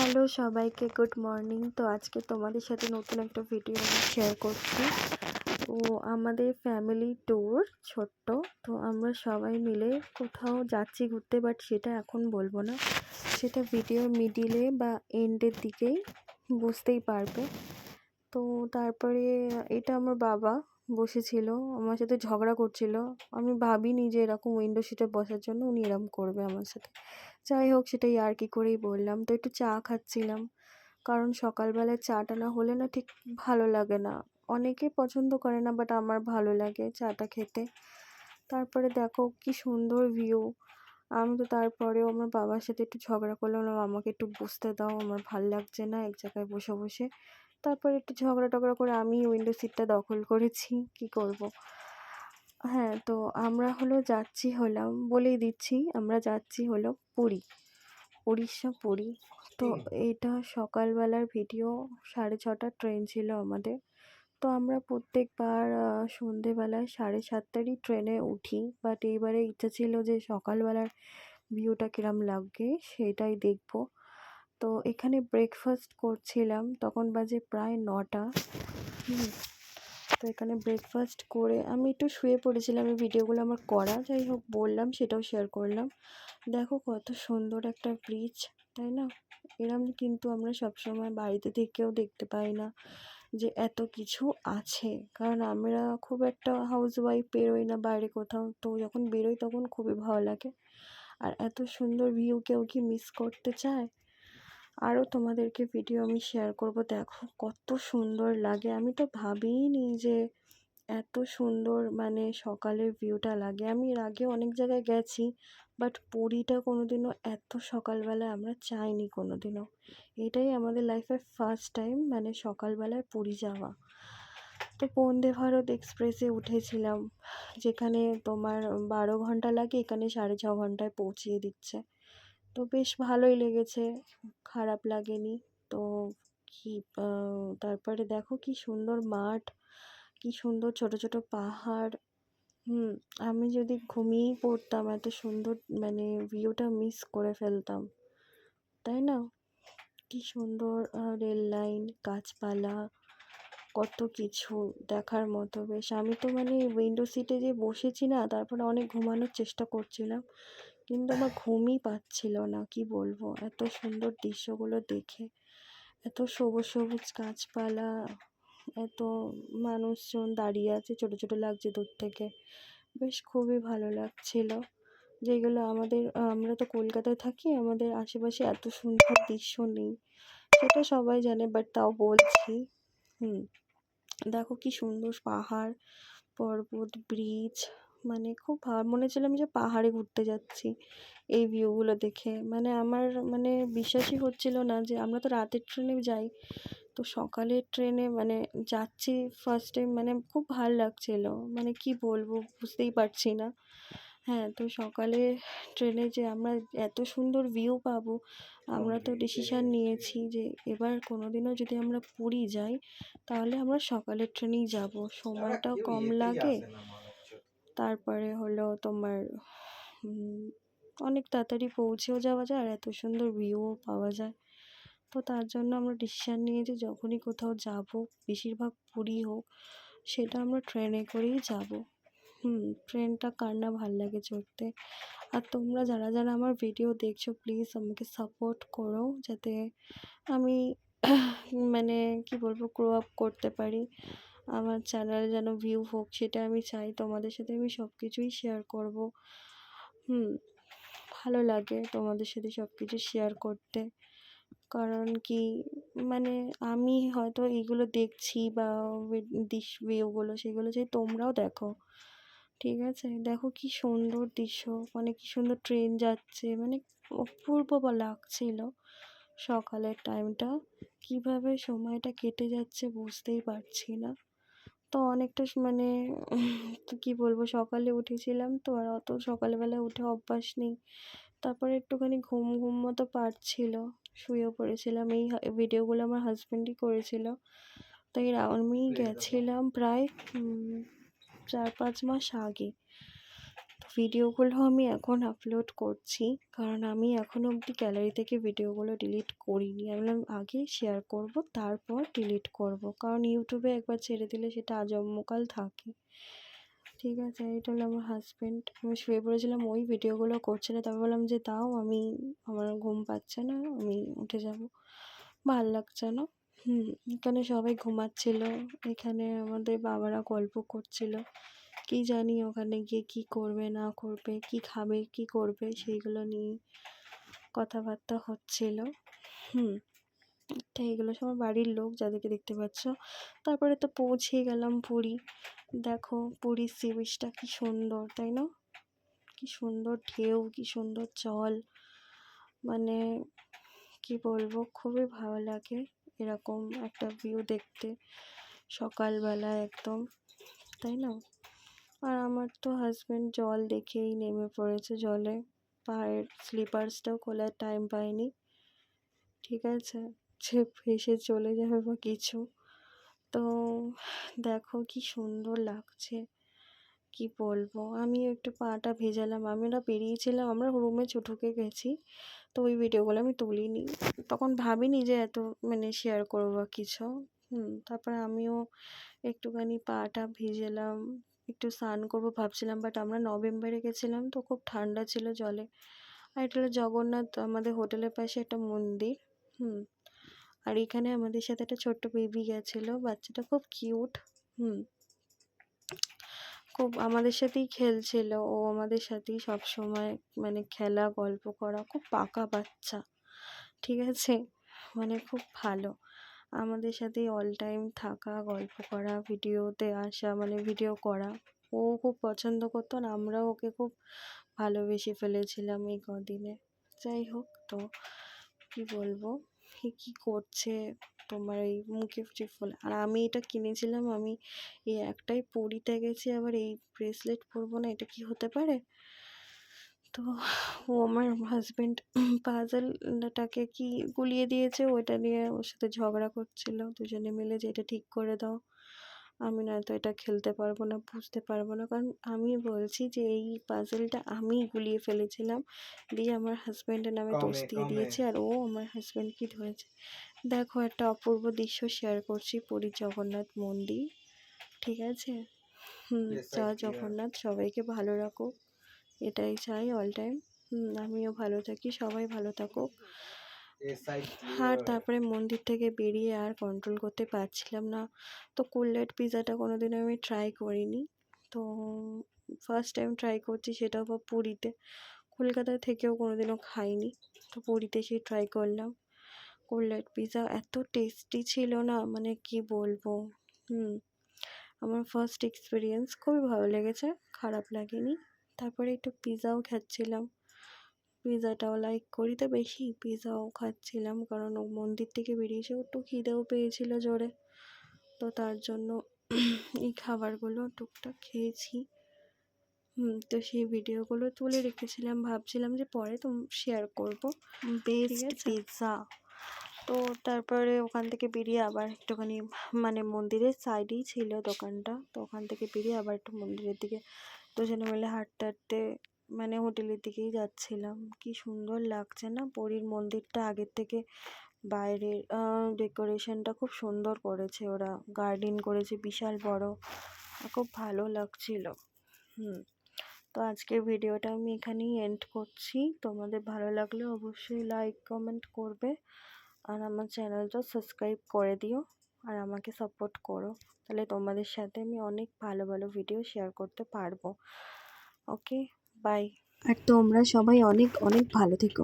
Hello সবাইকে, good morning. তো আজকে তোমাদের সাথে নতুন একটা ভিডিও আমি শেয়ার করছি। তো আমাদের ফ্যামিলি ট্যুর ছোট্ট। তো আমরা সবাই মিলে কোথাও যাচ্ছি ঘুরতে, বাট সেটা এখন বলবো না, সেটা ভিডিওর মিডিলে বা এন্ডের দিকেই বুঝতেই পারবে। তো তারপরে এটা আমার বাবা বসেছিল, আমার সাথে ঝগড়া করছিল। আমি ভাবিনি যে এরকম উইন্ডো সিটে বসার জন্য উনি এরকম করবে আমার সাথে। যাই হোক, সেটা ইয়ার্কি করেই বললাম। তো একটু চা খাচ্ছিলাম, কারণ সকালবেলায় চাটা না হলে না ঠিক ভালো লাগে না। অনেকে পছন্দ করে না, বাট আমার ভালো লাগে চাটা খেতে। তারপরে দেখো কি সুন্দর ভিউ। আমি তো তারপরেও আমার বাবার সাথে একটু ঝগড়া করলাম, আমাকে একটু বসতে দাও, আমার ভাল লাগছে না এক জায়গায় বসে বসে। তারপরে একটু ঝগড়া টগড়া করে আমি উইন্ডো সিটটা দখল করেছি, কি করব। হ্যাঁ, তো আমরা বলেই দিচ্ছি, আমরা যাচ্ছি হলো পুরী, উড়িষ্যা পুরী। তো এটা সকালবেলার ভিডিও, 6:30 ট্রেন ছিল আমাদের। তো আমরা প্রত্যেকবার সন্ধেবেলায় 7:30 ট্রেনে উঠি, বাট এইবারে ইচ্ছা ছিল যে সকালবেলার ভিউটা কিরম লাগে সেটাই দেখব। তো এখানে ব্রেকফাস্ট করছিলাম, তখন বাজে প্রায় 9টা। তো এখানে ব্রেকফাস্ট করে আমি একটু শুয়ে পড়েছিলাম, এই ভিডিওগুলো আমার করা, যাই হোক বললাম, সেটাও শেয়ার করলাম। দেখো কত সুন্দর একটা ব্রিজ, তাই না? এরম কিন্তু আমরা সবসময় বাড়িতে থেকেও দেখতে পাই না যে এত কিছু আছে, কারণ আমরা খুব একটা হাউস ওয়াইফ, বেরোই না বাইরে কোথাও। তো যখন বেরোই তখন খুবই ভালো লাগে। আর এত সুন্দর ভিউ কেউ কি মিস করতে চায়? আরও তোমাদেরকে ভিডিও আমি শেয়ার করব। দেখো কত সুন্দর লাগে, আমি তো ভাবিনি যে এত সুন্দর মানে সকালের ভিউটা লাগে। আমি এর আগে অনেক জায়গায় গেছি, বাট পুরীটা কোনোদিনও এত সকালবেলায় আমরা যাইনি কোনোদিনও। এটাই আমাদের লাইফের ফার্স্ট টাইম, মানে সকালবেলায় পুরী যাওয়া। তো বন্দে ভারত এক্সপ্রেসে উঠেছিলাম, যেখানে তোমার 12 ঘন্টা লাগে, এখানে 6.5 ঘন্টায় পৌঁছিয়ে দিচ্ছে। তো বেশ ভালোই লেগেছে, খারাপ লাগেনি। তো কি তারপরে দেখো কি সুন্দর মাঠ, কি সুন্দর ছোট ছোট পাহাড়। আমি যদি ঘুমিয়েই পড়তাম, এত সুন্দর মানে ভিউটা মিস করে ফেলতাম, তাই না? কি সুন্দর রেল লাইন, গাছপালা, কত কিছু দেখার মতো। বেশ, আমি তো মানে উইন্ডো সিটে যে বসেছি না, তারপরে অনেক ঘুমানোর চেষ্টা করছিলাম, কিন্তু আমার ঘুমই পাচ্ছিল না, কি বলবো, এত সুন্দর দৃশ্যগুলো দেখে। এত সবুজ সবুজ গাছপালা, এত মানুষজন দাঁড়িয়ে আছে, ছোট ছোট লাগছে দূর থেকে। বেশ খুবই ভালো লাগছিল। যেগুলো আমরা তো কলকাতায় থাকি, আমাদের আশেপাশে এত সুন্দর দৃশ্য নেই, সেটা সবাই জানে, বাট তাও বলছি। হুম দেখো কি সুন্দর পাহাড়, পর্বত, ব্রিজ, মানে খুব মনে হচ্ছিল আমি যে পাহাড়ে ঘুরতে যাচ্ছি এই ভিউগুলো দেখে। মানে আমার মানে বিশ্বাসই হচ্ছিল না যে আমরা তো রাতের ট্রেনে যাই, তো সকালের ট্রেনে মানে যাচ্ছি ফার্স্ট টাইম, মানে খুব ভাল লাগছিল, মানে কি বলবো বুঝতেই পারছি না। হ্যাঁ, তো সকালে ট্রেনে যে আমরা এত সুন্দর ভিউ পাবো, আমরা তো ডিসিশান নিয়েছি যে এবার কোনোদিনও যদি আমরা পুরী যাই, তাহলে আমরা সকালের ট্রেনেই যাব, সময়টাও কম লাগে। তারপরে হলো তোমার অনেক তাড়াতাড়ি পৌঁছেও যাওয়া যায়, আর এত সুন্দর ভিউও পাওয়া যায়। তো তার জন্য আমরা ডিসিশান নিয়েছি যখনই কোথাও যাব, বেশিরভাগ পুরী হোক, সেটা আমরা ট্রেনে করেই যাব। ট্রেনটা কার না ভাল লাগে চড়তে। আর তোমরা যারা যারা আমার ভিডিও দেখছো, প্লিজ আমাকে সাপোর্ট করো, যাতে আমি মানে কি বলবো, গ্রো আপ করতে পারি। আমার চ্যানেলে যেন ভিউ হোক, সেটা আমি চাই। তোমাদের সাথে আমি সব কিছুই শেয়ার করব। ভালো লাগে তোমাদের সাথে সব কিছু শেয়ার করতে, কারণ কি মানে আমি হয়তো এইগুলো দেখছি বা ভিউগুলো, সেগুলো চাই তোমরাও দেখো, ঠিক আছে? দেখো কি সুন্দর দৃশ্য, মানে কি সুন্দর ট্রেন যাচ্ছে, মানে অপূর্ব লাগছিল সকালের টাইমটা। কিভাবে সময়টা কেটে যাচ্ছে বুঝতেই পারছি না। তো অনেকটা মানে তো কী বলবো, সকালে উঠেছিলাম তো, আর অত সকালবেলা উঠে অভ্যাস নেই। তারপরে একটুখানি ঘুম ঘুম মতো পাচ্ছিল, শুয়েও পড়েছিলাম। এই ভিডিওগুলো আমার হাজব্যান্ডই করেছিল। তাই আমি গেছিলাম প্রায় 4-5 মাস আগে। তো ভিডিওগুলো আমি এখন আপলোড করছি, কারণ আমি এখনও অবধি গ্যালারি থেকে ভিডিওগুলো ডিলিট করিনি। আমি বললাম আগে শেয়ার করব, তারপর ডিলিট করব, কারণ ইউটিউবে একবার ছেড়ে দিলে সেটা আজন্মকাল থাকে। ঠিক আছে, এটা হলো আমার হাজব্যান্ড। আমি শুয়ে পড়েছিলাম, ওই ভিডিওগুলো করছিল। তারপর বললাম যে দাও, আমার ঘুম পাচ্ছে না, আমি উঠে যাব, ভাল লাগছে না। এখানে সবাই ঘুমাচ্ছিল, এখানে আমাদের বাবারা গল্প করছিল। কি জানি ওখানে গিয়ে কি করবে না করবে, কি খাবে কি করবে, সেইগুলো নিয়ে কথাবার্তা হচ্ছিল। তো এগুলো সব বাড়ির লোক, যাদেরকে দেখতে পাচ্ছ। তারপরে তো পৌঁছে গেলাম পুরী। দেখো পুরীর সি বিচটা কি সুন্দর, তাই না? কি সুন্দর ঢেউ, কি সুন্দর জল, মানে কি বলবো, খুবই ভালো লাগে এরকম একটা ভিউ দেখতে সকালবেলা একদম, তাই না? আর আমার তো হাজব্যান্ড জল দেখেই নেমে পড়েছে জলে, পায়ের স্লিপার্সটাও খোলার টাইম পায়নি। ঠিক আছে, যে ভেসে চলে যাবে বা কিছু। তো দেখো কি সুন্দর লাগছে, কি বলবো। আমি একটু পাটা ভেজালাম, আমরা বেরিয়েছিলাম, আমরা রুমে ঢুকে গেছি, তো ওই ভিডিওগুলো আমি তুলিনি, তখন ভাবিনি যে এত শেয়ার করবো বা কিছু। তারপরে আমিও একটুখানি পাটা ভিজালাম, একটু স্নান করবো ভাবছিলাম, বাট আমরা নভেম্বরে গেছিলাম তো খুব ঠান্ডা ছিল জলে। আর এটা হলো জগন্নাথ, আমাদের হোটেলের পাশে একটা মন্দির। আর এখানে আমাদের সাথে একটা ছোট্ট বেবি গেছিলো, বাচ্চাটা খুব কিউট। খুব আমাদের সাথেই খেলছিল, ও আমাদের সাথেই সব সময় খেলা গল্প করা, খুব পাকা বাচ্চা। ঠিক আছে, খুব ভালো, আমাদের সাথেই অল টাইম থাকা, গল্প করা, ভিডিওতে আসা, ভিডিও করা। ও খুব পছন্দ করতো, আর আমরাও ওকে খুব ভালোবেসে ফেলেছিলাম এই কদিনে। যাই হোক, তো কি বলবো, কি করছে তোমার এই মুখে ট্রিফল। আর আমি এটা কিনেছিলাম, আমি এই একটাই পুরীতে গেছি, আবার এই ব্রেসলেট পরবো না, এটা কি হতে পারে? তো ও আমার হাজব্যান্ড পাজলটাকে কি গুলিয়ে দিয়েছে, ওইটা নিয়ে ওর সাথে ঝগড়া করছিল, দুজনে মিলে যে এটা ঠিক করে দাও, আমি নয়তো এটা খেলতে পারবো না, বুঝতে পারবো না। কারণ আমি বলছি যে এই পাজলটা আমি গুলিয়ে ফেলেছিলাম, দিয়ে আমার হাজব্যান্ডের নামে দোষ দিয়ে দিয়েছে, আর ও আমার হাজব্যান্ডকে ধরেছে। দেখো একটা অপূর্ব দৃশ্য শেয়ার করছি, পুরীর জগন্নাথ মন্দির। ঠিক আছে, জয় জগন্নাথ, সবাইকে ভালো রাখো, এটাই চাই অল টাইম। আমিও ভালো থাকি, সবাই ভালো থাকুক। আর তারপরে মন্দির থেকে বেরিয়ে আর কন্ট্রোল করতে পারছিলাম না। তো কুললেট পিৎজাটা কোনোদিন আমি ট্রাই করিনি, তো ফার্স্ট টাইম ট্রাই করছি, সেটাও বা পুরীতে। কলকাতা থেকেও কোনোদিনও খাইনি, তো পুরীতে সেই ট্রাই করলাম। কুললেট পিৎজা এত টেস্টি ছিল না, কি বলবো। আমার ফার্স্ট এক্সপিরিয়েন্স, খুবই ভালো লেগেছে, খারাপ লাগেনি। তারপরে একটু পিৎজাও খাচ্ছিলাম, পিৎজাটাও লাইক করি তো বেশি, পিৎজাও খাচ্ছিলাম, কারণ ও মন্দির থেকে বেরিয়েছে, একটু খিদেও পেয়েছিল জোরে, তো তার জন্য এই খাবারগুলো টুকটাক খেয়েছি। তো সেই ভিডিওগুলো তুলে রেখেছিলাম, ভাবছিলাম যে পরে তো শেয়ার করবো। Best pizza. তো তারপরে ওখান থেকে বেরিয়ে আবার একটুখানি মন্দিরের সাইডেই ছিল দোকানটা, তো ওখান থেকে বেরিয়ে আবার একটু মন্দিরের দিকে দুজনে মিলে হাঁটতে হাঁটতে হোটেলের দিকেই যাচ্ছিলাম। কি সুন্দর লাগছে না পুরীর মন্দিরটা, আগের থেকে বাইরের ডেকোরেশনটা খুব সুন্দর করেছে ওরা, গার্ডেন করেছে বিশাল বড়, খুব ভালো লাগছিল। তো আজকের ভিডিওটা আমি এখানেই এন্ড করছি। তোমাদের ভালো লাগলে অবশ্যই লাইক কমেন্ট করবে, আর আমার চ্যানেলটা সাবস্ক্রাইব করে দিও, আর আমাকে সাপোর্ট করো, তাহলে তোমাদের সাথে আমি অনেক ভালো ভালো ভিডিও শেয়ার করতে পারবো। ওকে, বাই। আর তোমরা সবাই অনেক অনেক ভালো থেকো।